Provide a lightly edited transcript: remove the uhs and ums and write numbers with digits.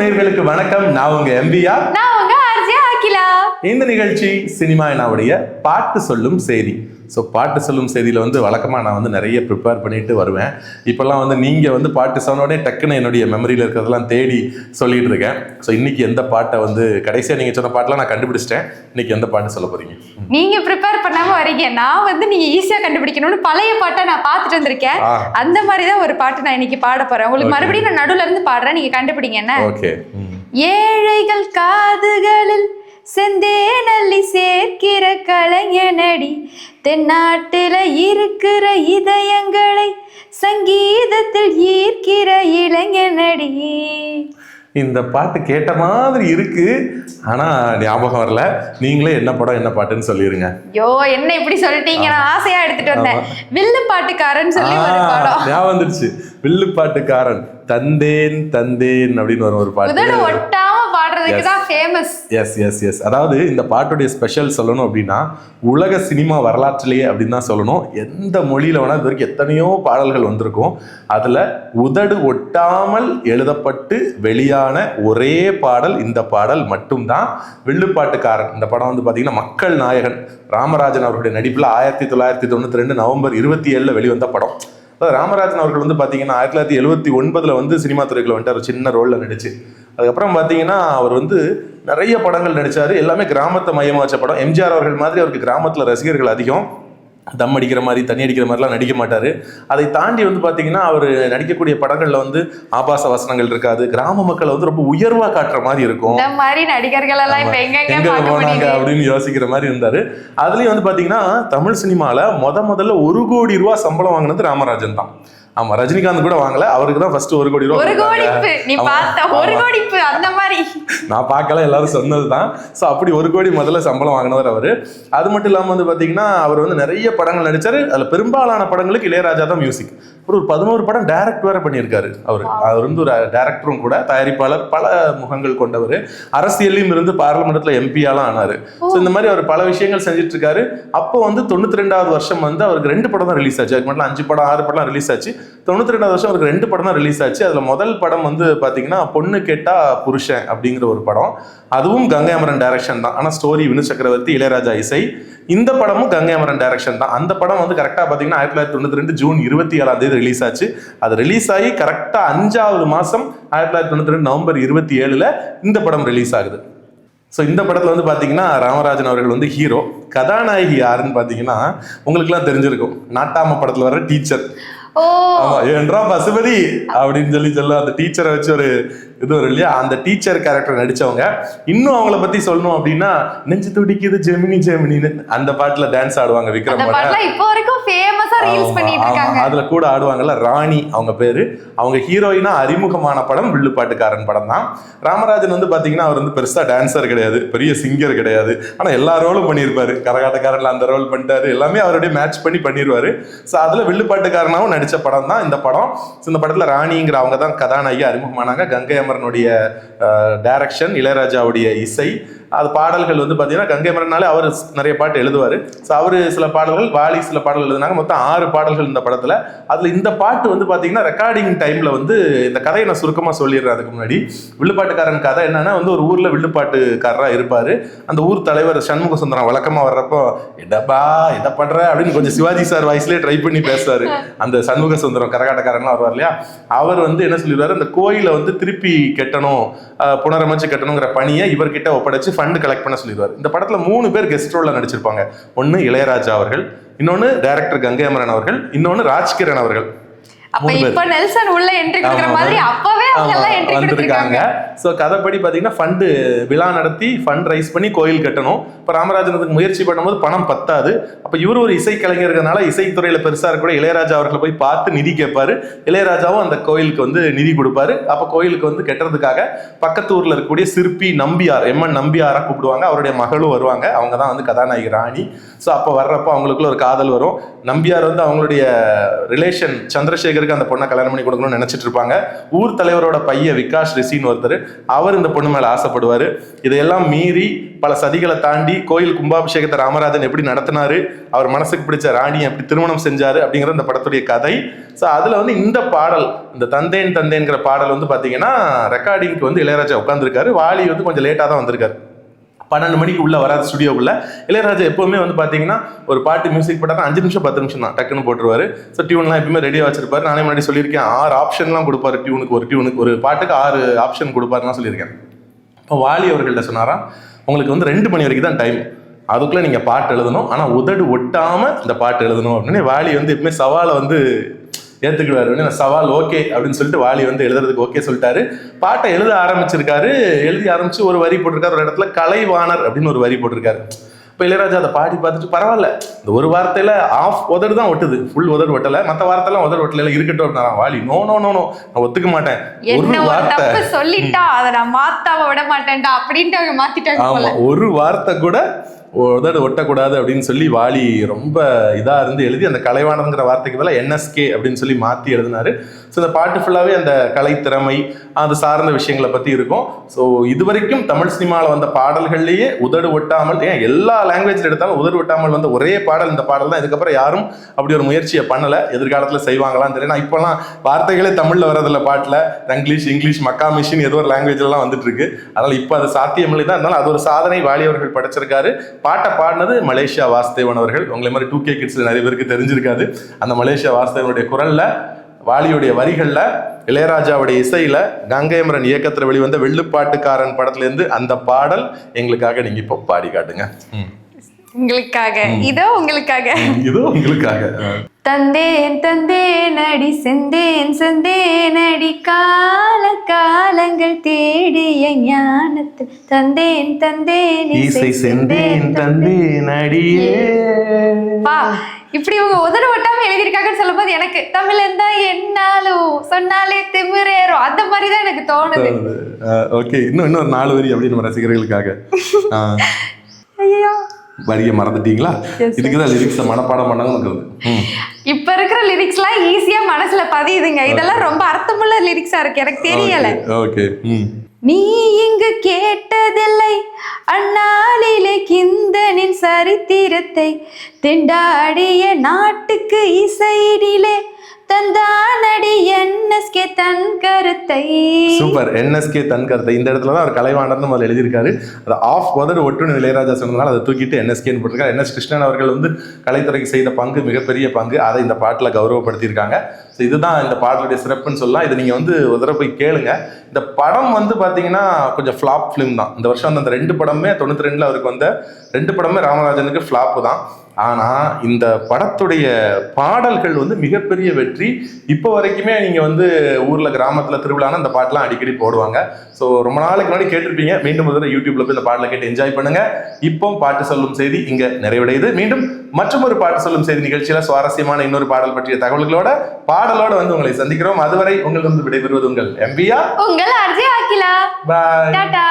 நேயர்களுக்கு வணக்கம். நான் உங்க எம்பிஆர். நான் உங்க ஆர்ஜே அகிலா. இந்த நிகழ்ச்சி சினிமா என்னாவுடைய பாட்டு சொல்லும் செய்தி. ஸோ பாட்டு சொல்லும் செய்தியில் வழக்கமாக நான் நிறைய ப்ரிப்பேர் பண்ணிட்டு வருவேன். இப்போல்லாம் நீங்கள் பாட்டு சொன்னோடனே டக்குன்னு என்னுடைய மெமரியில் இருக்கிறதெல்லாம் தேடி சொல்லிட்டு இருக்கேன். ஸோ இன்னைக்கு எந்த பாட்டை கடைசியாக நீங்கள் சொன்ன பாட்டெலாம் நான் கண்டுபிடிச்சிட்டேன். இன்னைக்கு எந்த பாட்டு சொல்ல போறீங்க? நீங்கள் ப்ரிப்பேர் பண்ணாமல் வரீங்க. நான் நீங்கள் ஈஸியாக கண்டுபிடிக்கணும்னு பழைய பாட்டை நான் பார்த்துட்டு வந்திருக்கேன். அந்த மாதிரி தான் ஒரு பாட்டு நான் இன்னைக்கு பாட போகிறேன். உங்களுக்கு மறுபடியும் நான் நடுவில் இருந்து பாடுறேன், நீங்கள் கண்டுபிடிங்க என்ன. ஓகே. ஏழைகள் காதுகளில் செந்தேனல்லி சேர்க்கிற கலைஞனடி, தென்னாட்டில இருக்கிற இதயங்களை சங்கீதத்தில் ஈர்க்கிற இளைஞனடி. இந்த பாட்டு கேட்ட மாதிரி இருக்கு, ஆனா ஞாபகம் வரல. நீங்களே என்ன படம் என்ன பாட்டுன்னு சொல்லிருங்க. ஐயோ, என்ன இப்படி சொல்லிட்டீங்க? நான் ஆசையா எடுத்துட்டு வந்தேன். வில்லு பாட்டுக்காரன் சொல்லி ஒரு படம் ஞாபகம் வந்துருச்சு. வில்லு பாட்டுக்காரன், தந்தேன் தந்தேன் அப்படின்னு ஒரு பாட்டு ஒட்டாம பாடுறதுக்கு தான் ஃபேமஸ். எஸ். அதாவது இந்த பாட்டுடைய ஸ்பெஷல் சொல்லணும் அப்படின்னா உலக சினிமா வரலாற்றிலேயே அப்படின்னு தான் சொல்லணும். எந்த மொழியில வேணா இது வரைக்கும் எத்தனையோ பாடல்கள் வந்திருக்கும். அதுல உதடு ஒட்டாமல் எழுதப்பட்டு வெளியான ஒரே பாடல் இந்த பாடல் மட்டும்தான், வில்லுப்பாட்டுக்காரன். இந்த படம் பாத்தீங்கன்னா மக்கள் நாயகன் ராமராஜன் அவர்களுடைய நடிப்புல 1992 நவம்பர் 27 வெளிவந்த படம். ராமராஜன் அவர்கள் பாத்தீங்கன்னா 1979 சினிமா துறைக்குள்ள வந்துட்டு ஒரு சின்ன ரோல்ல நடிச்சு, அதுக்கப்புறம் பார்த்தீங்கன்னா அவர் நிறைய படங்கள் நடித்தார். எல்லாமே கிராமத்தை மையமாக வச்ச படம். எம்ஜிஆர் அவர்கள் மாதிரி அவருக்கு கிராமத்தில் ரசிகர்கள் அதிகம். தம் அடிக்கிற மாதிரி தண்ணி அடிக்கிற மாதிரிலாம் நடிக்க மாட்டார். அதை தாண்டி பார்த்தீங்கன்னா அவர் நடிக்கக்கூடிய படங்களில் ஆபாச வசனங்கள் இருக்காது. கிராம மக்களை ரொம்ப உயர்வாக காட்டுற மாதிரி இருக்கும். இந்த மாதிரி நடிகர்கள் எல்லாம் எங்க போனாங்க அப்படின்னு யோசிக்கிற மாதிரி இருந்தார். அதுலேயும் பார்த்தீங்கன்னா தமிழ் சினிமாவில் முதல்ல 1 கோடி ரூபா சம்பளம் வாங்கினது ராமராஜன் தான். ஆமா, ரஜினிகாந்த் கூட வாங்கல, அவருக்கு தான் ஃபர்ஸ்ட் 1 கோடி ரூபா. நான் பார்க்கல, எல்லாரும் சொன்னதுதான். ஸோ அப்படி 1 கோடி முதல்ல சம்பளம் வாங்கினவர் அவரு. அது மட்டும் இல்லாம பாத்தீங்கன்னா அவர் நிறைய படங்கள் நடிச்சாரு. அதுல பெரும்பாலான படங்களுக்கு இளையராஜா தான் மியூசிக். ஒரு 11 படம் டைரக்ட் வேற பண்ணியிருக்காரு. அவர் ஒரு டைரக்டரும் கூட, தயாரிப்பாளர், பல முகங்கள் கொண்டவர். அரசியலையும் இருந்து பார்லிமெண்ட்ல எம்பியாலாம் ஆனாரு. ஸோ இந்த மாதிரி அவர் பல விஷயங்கள் செஞ்சுட்டு இருக்காரு. அப்போ 92வது வருஷம் அவருக்கு 2 படம் தான் ரிலீஸ் ஆச்சு. அதுக்கு மட்டும் 5 படம் 6 படம் ரிலீஸ் ஆச்சு. 92வது வருஷம் அவருக்கு 2 படம் தான் ரிலீஸ் ஆச்சு. அதுல முதல் படம் பாத்தீங்கன்னா பொண்ணு கேட்டா புருஷன் அப்படிங்கிற ஒரு படம். அதுவும் கங்கை அமரன் டைரக்ஷன் தான். ஆனா ஸ்டோரி வினு சக்கரவர்த்தி, இளையராஜா இசை. இந்த படமும் கங்கை அமரன் டைரக்ஷன் தான். அந்த படம் கரெக்டா பாத்தீங்கன்னா 1992 ஜூன் 27 ரிலீஸ் ஆச்சு. அது ரிலீஸ் ஆகி கரெக்டா 5வது மாசம் 1992 நவம்பர் 27 இந்த படம் ரிலீஸ் ஆகுது. ஸோ இந்த படத்துல பாத்தீங்கன்னா ராமராஜன் அவர்கள் ஹீரோ. கதாநாயகி யாருன்னு பாத்தீங்கன்னா உங்களுக்கு எல்லாம் தெரிஞ்சிருக்கும். நாட்டாம படத்துல வர்ற டீச்சர். ஆமா, ஏன்றா பசுபதி அப்படின்னு சொல்ல அந்த டீச்சரை வச்சு ஒரு இது வரும் இல்லையா, அந்த டீச்சர் கேரக்டர் நடிச்சவங்க. இன்னும் அவங்கள பத்தி சொல்லணும் அப்படின்னா, நெஞ்சு துடிக்குது ஜெமினி ஜெமினின்னு அந்த பாட்டுல டான்ஸ் ஆடுவாங்க. விக்ரம் அதுல கூட ஆடுவாங்கல்ல, ராணி அவங்க பேரு. அவங்க ஹீரோயினா அறிமுகமான படம் வில்லுப்பாட்டுக்காரன் படம் தான். ராமராஜன் பாத்தீங்கன்னா அவர் பெருசா டான்சர் கிடையாது, பெரிய சிங்கர் கிடையாது. ஆனா எல்லா ரோலும் பண்ணியிருப்பாரு. கரகாட்டக்காரன்ல அந்த ரோல் பண்ணிட்டாரு. எல்லாமே அவருடைய மேட்ச் பண்ணி பண்ணிடுவாரு. ஸோ அதுல வில்லுப்பாட்டுக்காரனாவும் நடிச்ச படம் தான் இந்த படம். இந்த படத்துல ராணிங்கிற அவங்க தான் கதாநாயகி அறிமுகமானாங்க. கங்கை அமரனுடைய டைரக்ஷன், இளையராஜாவுடைய இசை. அது பாடல்கள் பார்த்தீங்கன்னா கங்கை அமரனாலே அவர் நிறைய பாட்டு எழுதுவார். ஸோ அவர் சில பாடல்கள், வாலி சில பாடல்கள் எழுதுனாங்க. மொத்தம் 6 பாடல்கள் இந்த படத்தில். அதில் இந்த பாட்டு பார்த்தீங்கன்னா ரெக்கார்டிங் டைமில் இந்த கதையை நான் சுருக்கமாக சொல்லிடுறேன். அதுக்கு முன்னாடி வில்லுப்பாட்டுக்காரன் கதை என்னன்னா, ஒரு ஊரில் வில்லுப்பாட்டுக்காரராக இருப்பார். அந்த ஊர் தலைவர் சண்முக சுந்தரம் வழக்கமாக வர்றப்போ எடப்பா எதை பண்ற அப்படின்னு கொஞ்சம் சிவாஜி சார் வாய்ஸ்லேயே ட்ரை பண்ணி பேசுவார். அந்த சண்முக சுந்தரம் கரகாட்டக்காரன்லாம் வருவார் இல்லையா, அவர் என்ன சொல்லிடுவார், அந்த கோயிலை திருப்பி கட்டணும், புனரமைச்சு கட்டணுங்கிற பணியை இவர்கிட்ட ஒப்படைச்சு ஃபண்ட் கலெக்ட் பண்ண சொல்லிடுவார். இந்த படத்துல 3 பேர் கெஸ்ட் ரோல்ல நடிச்சிருப்பாங்க. ஒன்னு இளையராஜா அவர்கள், இன்னொன்னு டைரக்டர் கங்கை அமரன் அவர்கள், இன்னொன்னு ராஜ்கிரண் அவர்கள். அப்ப இப்ப நெல்சன் உள்ள என்ட்ரி கொடுக்கிற மாதிரி அப்பவே அவங்க எல்லாம் என்ட்ரி கொடுத்திருக்காங்க. சோ கதைப்படி பாத்தீங்கன்னா ஃபண்ட் விழா நடத்தி ஃபண்ட் ரைஸ் பண்ணி கோயில் கட்டணும். இப்ப ராமராஜனுக்கு முயற்சி பண்ணும்போது பணம் பத்தாது. அப்ப இவரு ஒரு இசை கலைஞர்களால இசைத்துறையில பெருசா இருக்க இளையராஜா அவர்களை போய் பார்த்து நிதி கேட்பாரு. இளையராஜாவும் அந்த கோயிலுக்கு நிதி கொடுப்பாரு. அப்ப கோயிலுக்கு கட்டுறதுக்காக பக்கத்து ஊர்ல இருக்கக்கூடிய சிற்பி நம்பியார், எம்என் நம்பியாரா கூப்பிடுவாங்க. அவருடைய மகளும் வருவாங்க. அவங்க தான் கதாநாயகி ராணி. ஸோ அப்போ வர்றப்போ அவங்களுக்குள்ள ஒரு காதல் வரும். நம்பியார் அவங்களுடைய ரிலேஷன் சந்திரசேகர் ராஜசேகருக்கு அந்த பொண்ணை கல்யாணம் பண்ணி கொடுக்கணும்னு நினைச்சிட்டு இருப்பாங்க. ஊர் தலைவரோட பையன் விகாஷ் ரிஷின்னு ஒருத்தர், அவர் இந்த பொண்ணு மேல ஆசைப்படுவாரு. இதையெல்லாம் மீறி பல சதிகளை தாண்டி கோயில் கும்பாபிஷேகத்தை ராமராஜன் எப்படி நடத்தினாரு, அவர் மனசுக்கு பிடிச்ச ராணியை எப்படி திருமணம் செஞ்சாரு அப்படிங்கிற இந்த படத்துடைய கதை. ஸோ அதுல வந்து இந்த பாடல், இந்த தந்தேன் தந்தேன்கிற பாடல் வந்து பாத்தீங்கன்னா ரெக்கார்டிங்க்கு வந்து இளையராஜா உட்காந்துருக்காரு. வாலி வந்து கொஞ்சம் லேட்டா தான் வந்திருக்காரு. 12 மணிக்கு உள்ள வராது ஸ்டுடியோக்குள்ள. இளையராஜா எப்பவுமே வந்து பாத்தீங்கன்னா ஒரு பாட்டு மியூசிக் போட்டா 5 நிமிஷம் 10 நிமிஷம் தான் டக்குன்னு போட்டுருவாரு. ஸோ டியூன்லாம் எப்பவுமே ரெடியா வச்சிருப்பாரு. நானே முன்னாடி சொல்லியிருக்கேன், 6 ஆப்ஷன்லாம் கொடுப்பாரு டியூனுக்கு ஒரு பாட்டுக்கு 6 ஆப்ஷன் கொடுப்பாருலாம் சொல்லியிருக்கேன். இப்போ வாலி அவர்கள்ட்ட சொன்னாராம், உங்களுக்கு வந்து 2 மணி வரைக்கும் தான் டைம், அதுக்குள்ள நீங்க பாட்டு எழுதணும், ஆனா உதடு ஒட்டாம இந்த பாட்டு எழுதணும் அப்படின்னு. வாலி வந்து எப்பவுமே சவாலை வந்து ஏத்துக்குவாரு. நான் சவால் ஓகே அப்படின்னு சொல்லிட்டு வாலி வந்து எழுதுறதுக்கு ஓகே சொல்லிட்டாரு. பாட்டை எழுத ஆரம்பிச்சிருக்காரு. எழுதி ஆரம்பிச்சு ஒரு வரி போட்டிருக்காரு. ஒரு இடத்துல கலைவாணர் அப்படின்னு ஒரு வரி போட்டிருக்காரு. இப்போ இளையராஜா அதை பாடி பார்த்துட்டு பரவாயில்ல, இந்த ஒரு வார்த்தையில ஆஃப் உதடு தான் ஒட்டுது, ஃபுல் உதடு ஒட்டல, மற்ற வார்த்தைலாம் உதடு ஒட்டல, இருக்கட்டும் அப்படின்னா Vaali no no no no நான் ஒத்துக்க மாட்டேன், ஒரு வார்த்தை சொல்லிட்டா அதை நான் மாத்தாம விட மாட்டேன்டா அப்படின்ட்டு அவங்க மாத்திட்டாங்க. ஆமா, ஒரு வார்த்தை கூட உதடு ஒட்டக்கூடாது அப்படின்னு சொல்லி வாலி ரொம்ப இதாக இருந்து எழுதி அந்த கலைவாணர்ங்கிற வார்த்தைக்கு பதிலாக என்எஸ்கே அப்படின்னு சொல்லி மாற்றி எழுதினாரு. ஸோ இந்த பாட்டு ஃபுல்லாகவே அந்த கலைத்திறமை அது சார்ந்த விஷயங்களை பற்றி இருக்கும். ஸோ இது வரைக்கும் தமிழ் சினிமாவில் வந்த பாடல்கள்லேயே உதடு ஒட்டாமல், ஏன் எல்லா லாங்குவேஜில் எடுத்தாலும் உதடு ஒட்டாமல் வந்த ஒரே பாடல் இந்த பாடல் தான். இதுக்கப்புறம் யாரும் அப்படி ஒரு முயற்சியை பண்ணலை. எதிர்காலத்தில் செய்வாங்களான்னு தெரியல. நான் இப்போலாம் வார்த்தைகளே தமிழில் வரதில்ல பாட்டில், இங்கிலீஷ் மக்கா மிஷின் ஏதோ ஒரு லாங்குவேஜ்லாம் வந்துட்டு இருக்கு. அதனால் இப்போ அது சாத்தியமில்லை தான். இருந்தாலும் அது ஒரு சாதனை வாலி அவர்கள் படைச்சிருக்காரு. பாட்டை பாடினது மலேசியா வாசுதேவன் அவர்கள். உங்களை மாதிரி 2K கிட்ஸ்ல நிறைய பேருக்கு தெரிஞ்சிருக்காது. அந்த மலேசியா வாசுதேவனுடைய குரல்ல, வாலியுடைய வரிகள்ல, இளையராஜாவுடைய இசையில, கங்கையமரன் இயக்கத்துல வெளிவந்த வெள்ளுப்பாட்டுக்காரன் படத்துல இருந்து அந்த பாடல் எங்களுக்காக நீங்க இப்போ பாடி காட்டுங்க. உங்களுக்காக, இதோ உங்களுக்காக, இதோ உங்களுக்காக. தந்தேன் தந்தேன் அடி செந்தேன் செந்தேன் அடி கால காலங்கள் தேடிய ஞானத்தில் தந்தேன் தந்தேன் இசை செந்தேன் தந்தேன் அடியே. இப்படி இவங்க உதடு ஒட்டாம எழுதியிருக்காங்கன்னு சொல்லும் போது எனக்கு தமிழ் இருந்தா என்னாலும் சொன்னாலே திமிரேறும் அந்த மாதிரிதான் எனக்கு தோணுது. ஓகே, இன்னும் ஒரு 4 வரி அப்படி நம்ம ரசிகர்களுக்காக. ஐயோ, வரிய மறந்துட்டீங்களா? இதுக்குதான் லிரிக்ஸ் மனப்பாடம் பண்ணாங்க. இப்ப இருக்கிற லிரிக்ஸ் எல்லாம் ஈஸியா மனசுல பதியுதுங்க. இதெல்லாம் ரொம்ப அர்த்தமுள்ள லிரிக்ஸா இருக்கு, எனக்கு தெரியல. ஓகே. நீ இங்கு கேட்டதில்லை அந்நாளிலே கிந்தனின் சரித்திரத்தை, திண்டாடிய நாட்டுக்கு இசையிலே தந்தானடி என்எஸ்கே தன் கருத்தை. சூப்பர், என்எஸ்கே தன் கருத்தை. இந்த இடத்துல தான் அவர் கலைவாணர்னு முதல்ல எழுதியிருக்காரு. அது ஆஃப் உதடு ஒட்டுன்னு இளையராஜா சொன்னதுனால அதை தூக்கிட்டு என்எஸ்கேன்னு போட்டிருக்காரு. என்எஸ் கிருஷ்ணன் அவர்கள் வந்து கலைத்துறைக்கு செய்த பங்கு மிகப்பெரிய பங்கு, அதை இந்த பாட்டில் கௌரவப்படுத்தியிருக்காங்க. ஸோ இதுதான் இந்த பாடலுடைய சிறப்புன்னு சொல்லலாம். இதை நீங்கள் வந்து ஒரு தடவை போய் கேளுங்க. இந்த படம் வந்து பார்த்தீங்கன்னா கொஞ்சம் ஃப்ளாப் ஃபிலிம் தான். இந்த வருஷம் வந்து அந்த 2 படமே 92 அவருக்கு வந்த 2 படமே ராமராஜனுக்கு ஃப்ளாப்பு தான். ஆனால் இந்த படத்துடைய பாடல்கள் வந்து மிகப்பெரிய வெற்றி. இப்போ வரைக்குமே நீங்கள் வந்து ஊரில் கிராமத்தில் திருவிழானா இந்த பாட்டெலாம் அடிக்கடி போடுவாங்க. ஸோ ரொம்ப நாளைக்கு முன்னாடி கேட்டிருப்பீங்க. மீண்டும் முதல்ல யூடியூப்ல போய் இந்த பாடலை கேட்டு என்ஜாய் பண்ணுங்க. இப்போ பாட்டு சொல்லும் செய்தி இங்கே நிறைவடையுது. மீண்டும் மற்றொரு பாட்டு சொல்லும் செய்தி நிகழ்ச்சியில் சுவாரஸ்யமான இன்னொரு பாடல் பற்றிய தகவல்களோட பாடலோட வந்து உங்களை சந்திக்கிறோம். அதுவரை உங்களிடம் விடைபெறுவது உங்கள் எம்பியா, உங்கள் அர்ஜி அகிலா. பாய், டாடா.